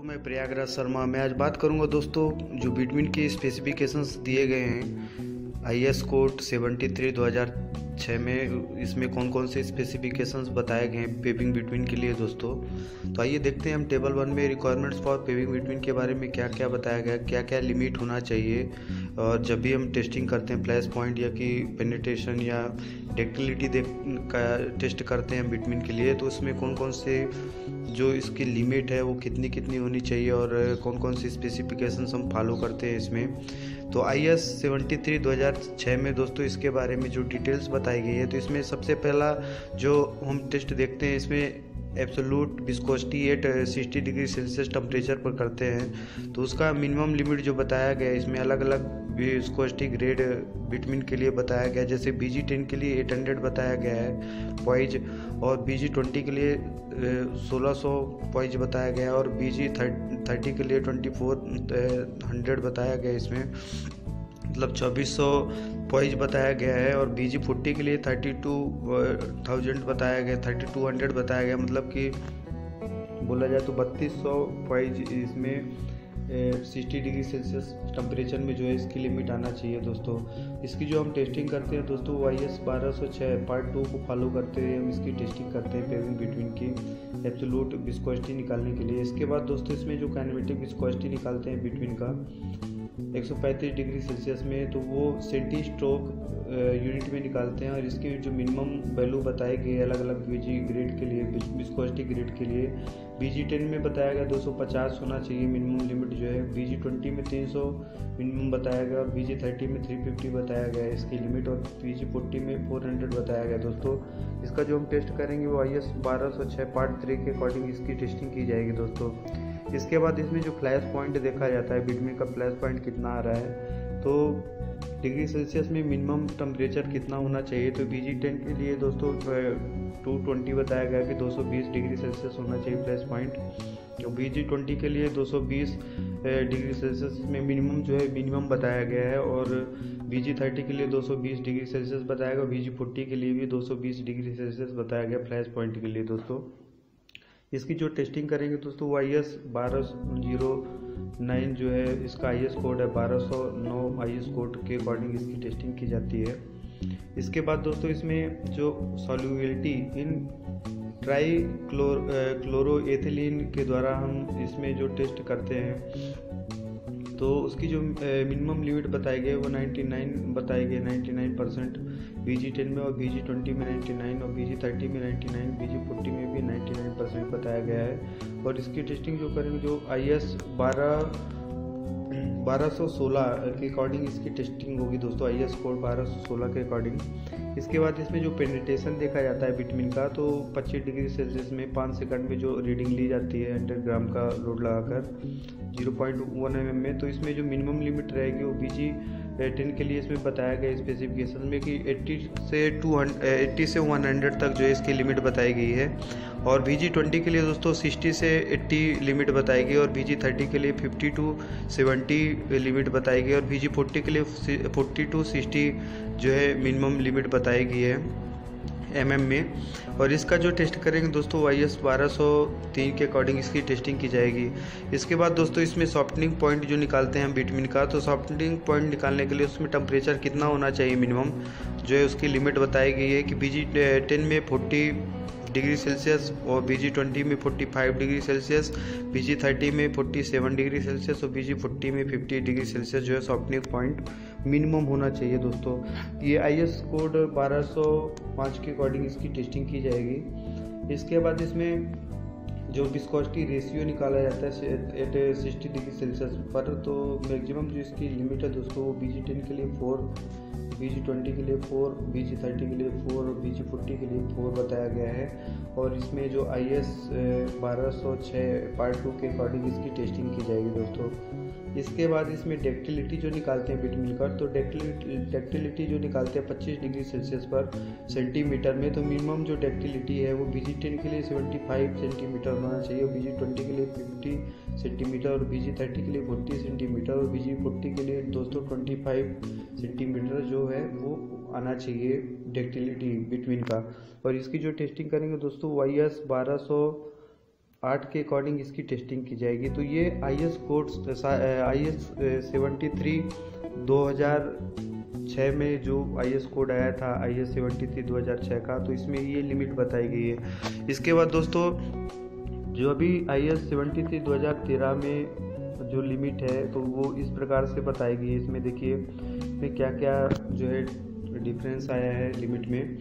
तो मैं प्रयागराज शर्मा। मैं आज बात करूंगा दोस्तों, जो बिटवीन के स्पेसिफिकेशंस दिए गए हैं IS कोड 73 2006 में, इसमें कौन कौन से स्पेसिफिकेशंस बताए गए हैं पेविंग बिटवीन के लिए दोस्तों। तो आइए देखते हैं हम टेबल 1 में रिक्वायरमेंट्स फॉर पेविंग बिटवीन के बारे में क्या क्या बताया गया, क्या क्या लिमिट होना चाहिए। और जब भी हम टेस्टिंग करते हैं फ्लैश पॉइंट या कि पेनिट्रेशन या डक्टिलिटी का टेस्ट करते हैं बिटवीन के लिए, तो उसमें कौन कौन से जो इसकी लिमिट है वो कितनी कितनी होनी चाहिए और कौन कौन सी स्पेसिफिकेशंस हम फॉलो करते हैं इसमें। तो IS 73 2006 में दोस्तों इसके बारे में जो डिटेल्स बताई गई है, तो इसमें सबसे पहला जो हम टेस्ट देखते हैं, इसमें absolute viscosity at 60 degree Celsius temperature पर करते हैं। तो उसका मिनिमम लिमिट जो बताया गया है, इसमें अलग अलग विस्कोसिटी ग्रेड बिटवीन के लिए बताया गया है। जैसे BG10 के लिए 800 बताया गया है पॉइज, और BG20 के लिए 1600 पॉइज बताया गया है, और BG30 के लिए 2400 बताया गया है। इसमें मतलब 2400 पॉइज बताया गया है, और BG40 के लिए 32,000 बताया गया, 3200 बताया गया। मतलब कि बोला जाए तो 3200 पॉइज इसमें 60 डिग्री सेल्सियस टेम्परेचर में जो है इसकी लिमिट आना चाहिए दोस्तों। इसकी जो हम टेस्टिंग करते हैं दोस्तों, IS 1206 पार्ट 2 को फॉलो करते हुए हम इसकी टेस्टिंग करते हैं पेविंग बिटवीन की एब्सोल्यूट विस्कोसिटी निकालने के लिए। इसके बाद दोस्तों इसमें जो काइनेमेटिक विस्कोसिटी निकालते हैं बिटवीन का 135 डिग्री सेल्सियस में, तो वो सेंटी स्ट्रोक यूनिट में निकालते हैं। और इसकी जो मिनिमम वैल्यू बताई गई है अलग अलग BG ग्रेड के लिए, विस्कोसिटी ग्रेड के लिए BG10 में बताया गया 250 होना चाहिए मिनिमम लिमिट जो है, BG20 में 300 मिनिमम बताया गया, और BG30 में 350 बताया गया है इसकी लिमिट, और BG40 में 400 बताया गया दोस्तों। इसका जो हम टेस्ट करेंगे वो IS 1206 पार्ट 3 के अकॉर्डिंग इसकी टेस्टिंग की जाएगी दोस्तों। इसके बाद इसमें जो फ्लैश पॉइंट देखा जाता है बिटवीन का फ्लैश पॉइंट कितना आ रहा है, तो डिग्री सेल्सियस में मिनिमम टेम्परेचर कितना होना चाहिए। तो BG10 के लिए दोस्तों 220 बताया गया कि 220 डिग्री सेल्सियस होना चाहिए फ्लैश पॉइंट। तो BG20 के लिए 220 डिग्री सेल्सियस में मिनिमम जो है मिनिमम बताया गया है, और BG30 के लिए 220 डिग्री सेल्सियस बताया गया, BG40 के लिए भी 220 डिग्री सेल्सियस बताया गया फ्लैश पॉइंट के लिए दोस्तों। इसकी जो टेस्टिंग करेंगे दोस्तों वो IS 1209 जो है इसका IS कोड है, 1209 IS कोड के अकॉर्डिंग इसकी टेस्टिंग की जाती है। इसके बाद दोस्तों इसमें जो सॉल्युबिलिटी इन ट्राई क्लोरोएथिलीन के द्वारा हम इसमें जो टेस्ट करते हैं, तो उसकी जो मिनिमम लिमिट बताई गई है वो 99 बताई गई, 99% BG10 में, और BG20 में 99, और BG30 में 99, BG40 में भी 99% बताया गया है। और इसकी टेस्टिंग जो करेंगे जो IS 1216 के अकॉर्डिंग इसकी टेस्टिंग होगी दोस्तों, IS कोड 1216 के अकॉर्डिंग। इसके बाद इसमें जो पेनिट्रेशन देखा जाता है बिटवीन का, तो 25 डिग्री सेल्सियस में 5 सेकंड में जो रीडिंग ली जाती है 100 ग्राम का लोड लगाकर 0.1 mm में, तो इसमें जो मिनिमम लिमिट रहेगी वो BG10 के लिए इसमें बताया गया स्पेसिफिकेशन में कि 80 से 100 तक जो है इसकी लिमिट बताई गई है। और BG20 के लिए दोस्तों 60 से 80 लिमिट बताई गई, और BG30 के लिए 50 to 70 लिमिट बताई गई, और BG40 के लिए 40 to 60 जो है मिनिमम लिमिट बताई गई है MM में। और इसका जो टेस्ट करेंगे दोस्तों IS 1203 के अकॉर्डिंग इसकी टेस्टिंग की जाएगी। इसके बाद दोस्तों इसमें सॉफ्टनिंग पॉइंट जो निकालते हैं बिटवीन का, तो सॉफ्टनिंग पॉइंट निकालने के लिए उसमें टेम्परेचर कितना होना चाहिए मिनिमम जो है उसकी लिमिट बताई गई है कि BG10 में 40 डिग्री सेल्सियस, और BG20 में 45 डिग्री सेल्सियस, BG30 में 47 डिग्री सेल्सियस, और BG40 में 50 डिग्री सेल्सियस जो है सॉफ्टनिंग पॉइंट मिनिमम होना चाहिए दोस्तों। ये IS कोड 1205 के अकॉर्डिंग इसकी टेस्टिंग की जाएगी। इसके बाद इसमें जो विस्कोसिटी रेशियो निकाला जाता है एट 60 डिग्री सेल्सियस पर, तो मैक्सिमम जो इसकी लिमिट है दोस्तों वो BG10 के लिए 4, BG20 के लिए 4, BG30 के लिए 4, और BG40 के लिए 4 बताया गया है। और इसमें जो IS 1206 पार्ट 2 के अकॉर्डिंग इसकी टेस्टिंग की जाएगी दोस्तों। इसके बाद इसमें डक्टिलिटी जो निकालते हैं बिटवीन का, तो डक्टिलिटी जो निकालते हैं 25 डिग्री सेल्सियस पर सेंटीमीटर में, तो मिनिमम जो डक्टिलिटी है वो BG10 के लिए 75 सेंटीमीटर होना चाहिए, और BG20 के लिए 50 सेंटीमीटर, और BG30 के लिए 40 सेंटीमीटर, और BG40 के लिए दोस्तों 25 सेंटीमीटर जो है वो आना चाहिए डक्टिलिटी बिटवीन का। और इसकी जो टेस्टिंग करेंगे दोस्तों IS 8 के अकॉर्डिंग इसकी टेस्टिंग की जाएगी। तो ये IS कोड IS 73 2006 में जो IS कोड आया था IS 73 2006 का, तो इसमें ये लिमिट बताई गई है। इसके बाद दोस्तों जो अभी IS 73 2013 में जो लिमिट है तो वो इस प्रकार से बताई गई है। इसमें देखिए इसमें क्या क्या जो है डिफरेंस आया है लिमिट में।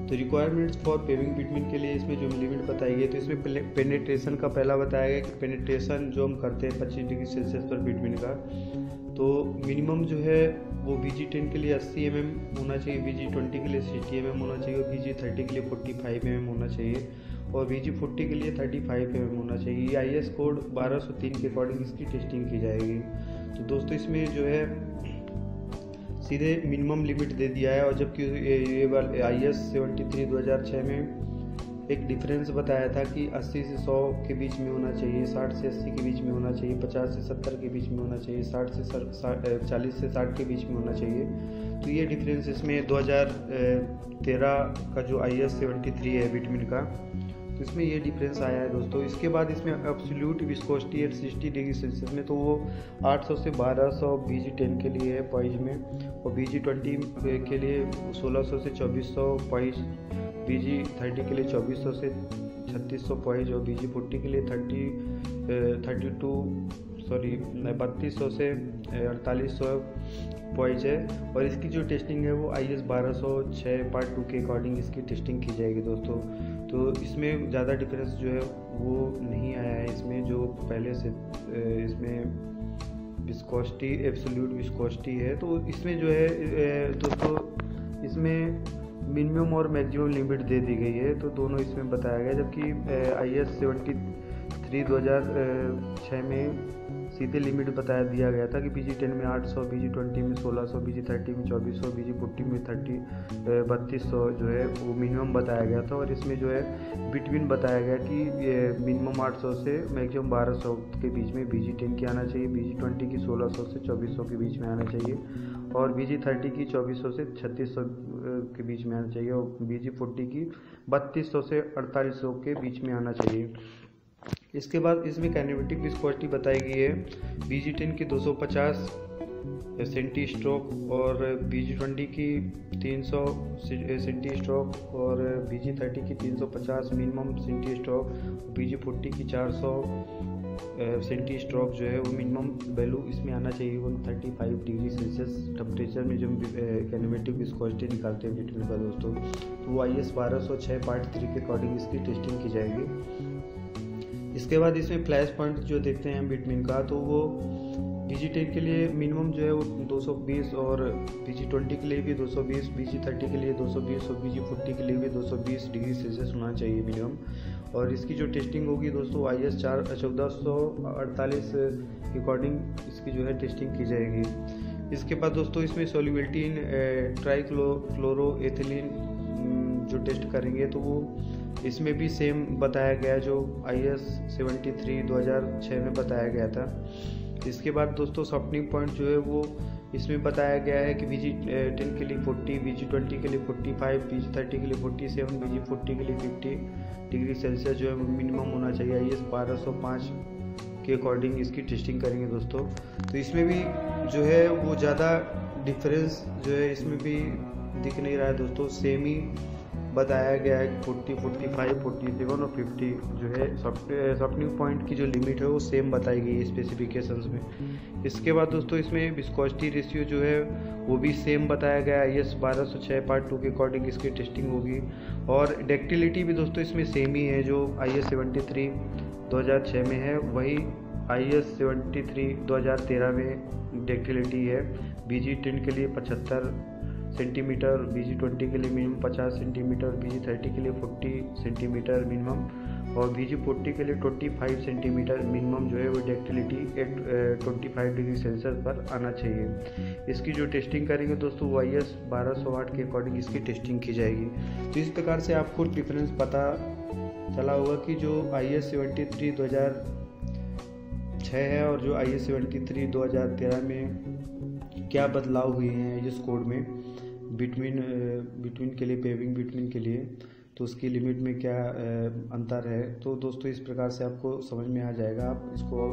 तो रिक्वायरमेंट्स फॉर पेविंग बिटवीन के लिए इसमें जो लिमिट बताई गई है, तो इसमें पेनिट्रेशन का पहला बताया गया कि पेनिट्रेशन जो हम करते हैं 25 डिग्री सेल्सियस पर बिटवीन का, तो मिनिमम जो है वो BG10 के लिए 80 mm होना चाहिए, BG20 के लिए 60 mm होना चाहिए, और BG30 के लिए 45 mm होना चाहिए, और BG40 के लिए 35 mm होना चाहिए। ये IS कोड 1203 के अकॉर्डिंग इसकी टेस्टिंग की जाएगी। तो दोस्तों इसमें जो है सीधे मिनिमम लिमिट दे दिया है, और जबकि ये वाले IS 73 2006 में एक डिफरेंस बताया था कि 80 से 100 के बीच में होना चाहिए, 60 से 80 के बीच में होना चाहिए, 50 से 70 के बीच में होना चाहिए, 40 से 60 के बीच में होना चाहिए। तो ये डिफरेंस इसमें 2013 का जो IS 73 है बिटवीन का, तो इसमें ये डिफरेंस आया है दोस्तों। इसके बाद इसमें absolute viscosity at 60 degree Celsius में, तो वो 800 से 1200 BG10 के लिए है पॉइज में, और BG20 के लिए 1600 से 2400 पॉइज, BG30 के लिए 2400 से 3600 पॉइज, और BG40 के लिए 3200 से 4800 पॉइज है। और इसकी जो टेस्टिंग है वो IS 1206 पार्ट 2 के अकॉर्डिंग इसकी टेस्टिंग की जाएगी दोस्तों। तो इसमें ज़्यादा डिफरेंस जो है वो नहीं आया है इसमें, जो पहले से इसमें विस्कोसिटी एब्सोल्यूट विस्कोसिटी है। तो इसमें जो है दोस्तों इसमें मिनिमम और मैक्सिमम लिमिट दे दी गई है, तो दोनों इसमें बताया गया। जबकि IS 73 2006 में सीधे लिमिट बताया दिया गया था कि BG10 में 800, BG20 में 1600, BG30 में 2400, BG40 में 3200 जो है वो मिनिमम बताया गया था, और इसमें जो है बिटवीन बताया गया कि मिनिमम 800 से मैक्सिमम 1200 के बीच में BG10 की आना चाहिए, BG20 की 1600 से 2400 के बीच में आना चाहिए, और BG30 की 2400 से 3600 के बीच में आना चाहिए, और BG40 की 3200 से 4800 के बीच में आना चाहिए। इसके बाद इसमें काइनेमेटिक विस्कोसिटी बताई गई है। BG10 की 250 सेंटी स्ट्रोक, और BG20 की 300 सेंटी स्ट्रोक, और BG30 की 350 मिनिमम सेंटी स्ट्रोक, BG40 की 400 सेंटी स्ट्रोक जो है वो मिनिमम वैल्यू इसमें आना चाहिए 135 डिग्री सेल्सियस टेम्परेचर में जब काइनेमेटिक विस्कोसिटी निकालते हैं बिटवीन का दोस्तों। तो वो IS 1206 पार्ट 3 के अकॉर्डिंग इसकी टेस्टिंग की जाएगी। इसके बाद इसमें फ्लैश पॉइंट जो देखते हैं बिटवीन का, तो वो BG10 के लिए मिनिमम जो है वो 220, और BG20 के लिए भी 220, BG30 के लिए 220, और BG40 के लिए भी 220 डिग्री सेल्सियस होना चाहिए मिनिमम। और इसकी जो टेस्टिंग होगी दोस्तों IS 1448 के अकॉर्डिंग इसकी जो है टेस्टिंग की जाएगी। इसके बाद दोस्तों इसमें सोल्युबिलिटी इन ट्राइक्लोरोएथिलीन जो टेस्ट करेंगे, तो वो इसमें भी सेम बताया गया जो IS 73 2006 में बताया गया था। इसके बाद दोस्तों सॉफ्टनिंग पॉइंट जो है वो इसमें बताया गया है कि BG10 के लिए 40, BG20 के लिए 45, BG30 के लिए 47, BG40 के लिए 50 डिग्री सेल्सियस जो है मिनिमम होना चाहिए। IS 1205 के अकॉर्डिंग इसकी टेस्टिंग करेंगे दोस्तों। तो इसमें भी जो है वो ज़्यादा डिफरेंस जो है इसमें भी दिख नहीं रहा है दोस्तों, सेम ही बताया गया है 40, 45, 47 और 50 जो है सॉफ्टनिंग पॉइंट की जो लिमिट है वो सेम बताई गई है स्पेसिफिकेशंस में। इसके बाद दोस्तों इसमें विस्कोसिटी रेशियो जो है वो भी सेम बताया गया है। IS 1206 पार्ट 2 के अकॉर्डिंग इसकी टेस्टिंग होगी, और डक्टिलिटी भी दोस्तों इसमें सेम ही है जो IS 73 2006 में है, वही IS 73 2013 में डक्टिलिटी है। BG10 के लिए 75 सेंटीमीटर, BG20 के लिए मिनिमम 50 सेंटीमीटर, BG30 के लिए 40 सेंटीमीटर मिनिमम, और BG40 के लिए 25 सेंटीमीटर मिनिमम जो है वो डक्टिलिटी 25 डिग्री सेल्सियस पर आना चाहिए। इसकी जो टेस्टिंग करेंगे दोस्तों वो IS 1208 के अकॉर्डिंग इसकी टेस्टिंग की जाएगी। तो इस प्रकार से आपको डिफरेंस पता चला होगा कि जो IS 73 2006 है और जो IS 73 2013 में क्या बदलाव हुए हैं IS कोड में बिटवीन के लिए, पेविंग बिटवीन के लिए। तो उसकी लिमिट में क्या अंतर है। तो दोस्तों इस प्रकार से आपको समझ में आ जाएगा, आप इसको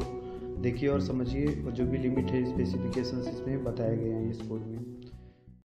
देखिए और समझिए, और जो भी लिमिट है स्पेसिफिकेशंस इसमें बताए गए हैं इस कोड में।